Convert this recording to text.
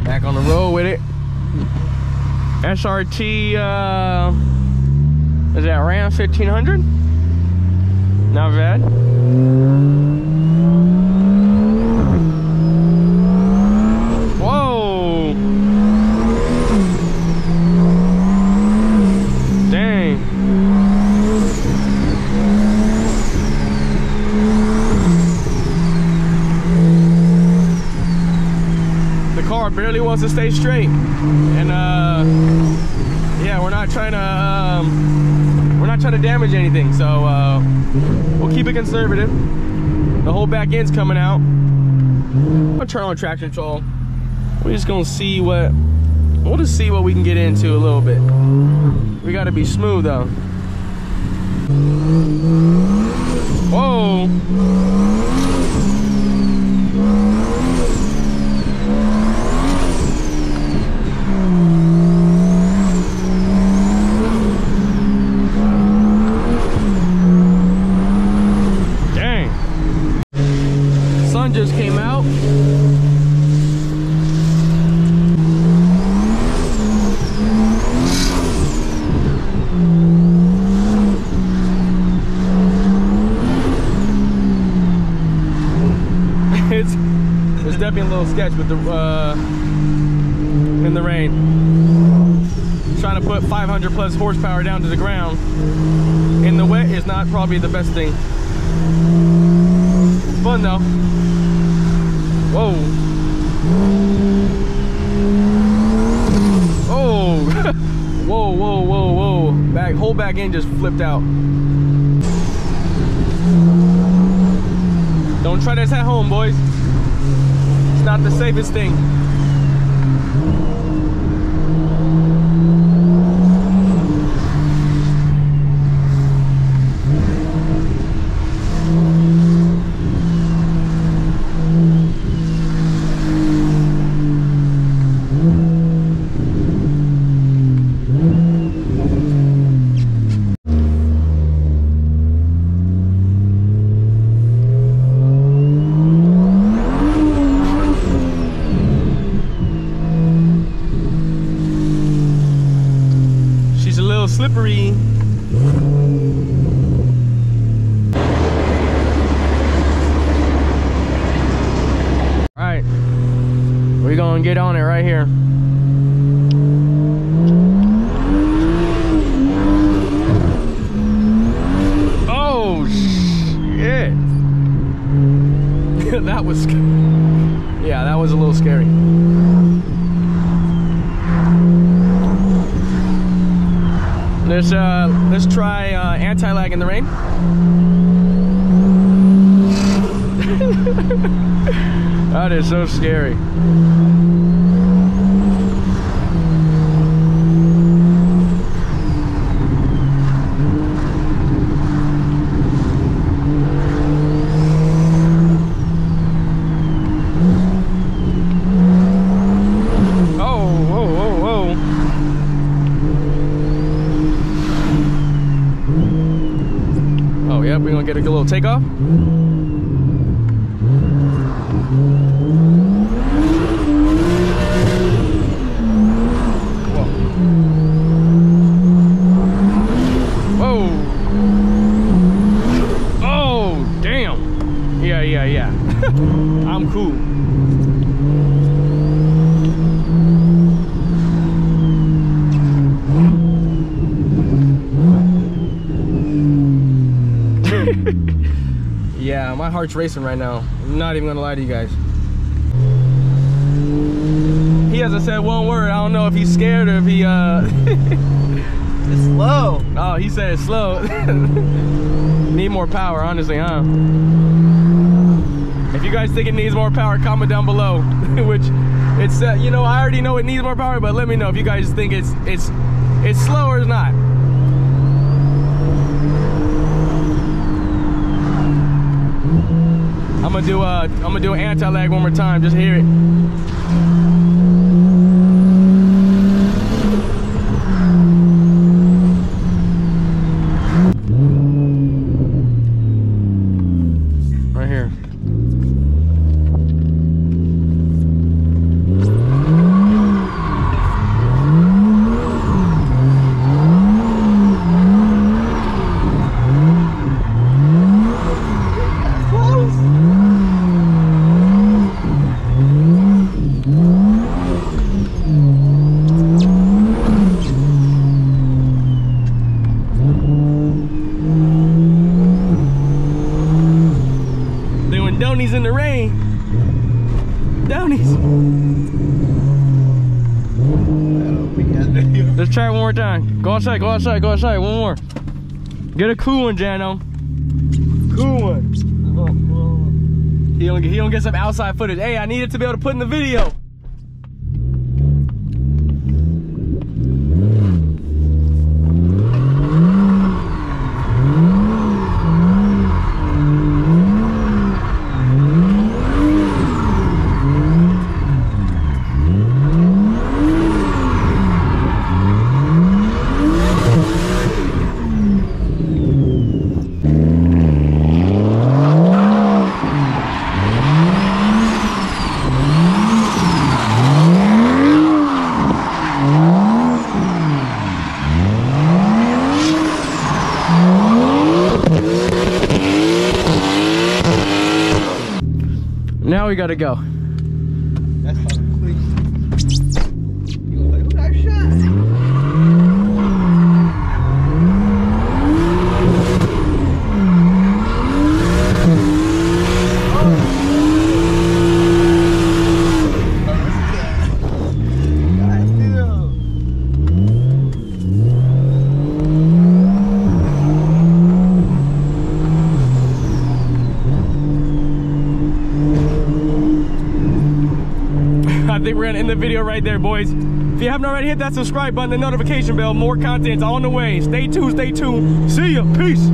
Back on the road with it. SRT, is that Ram 1500? Not bad. Whoa! Dang. The car barely wants to stay straight, and yeah, we're not trying to damage anything, so we'll keep it conservative. The whole back end's coming out. I'm gonna turn on traction control. We're just gonna see what we'll just see what we can get into a little bit. We gotta be smooth though. Whoa! Just came out. It's definitely a little sketch with the in the rain. Trying to put 500 plus horsepower down to the ground in the wet is not probably the best thing. Fun though. Whoa. Oh. Whoa, whoa, whoa, whoa. Whole back end just flipped out. Don't try this at home, boys. It's not the safest thing. Slippery. All right, we're gonna get on it right here. Oh shit! That was, yeah, that was a little scary. Let's try anti-lag in the rain. That is so scary. We're gonna get a little takeoff. Whoa. Oh, damn. Yeah. I'm cool. Yeah, my heart's racing right now. I'm not even gonna lie to you guys. He hasn't said one word. I don't know if he's scared or if he It's slow. Oh, he said it's slow. Need more power, honestly, huh? If you guys think it needs more power, comment down below. Which it's you know, I already know it needs more power, but let me know if you guys think it's slow or it's not. I'm gonna do an anti-lag one more time. Just hear it. Right here. Let's try it one more time. Go outside, go outside, go outside. One more. Get a cool one, Jano. Cool one. He don't get some outside footage. Hey, I need it to be able to put in the video. Now we gotta go. That's how quick. You was like, who got shot? I think we're gonna end the video right there, boys. If you haven't already, hit that subscribe button and notification bell. More content's on the way. Stay tuned, stay tuned. See ya, peace.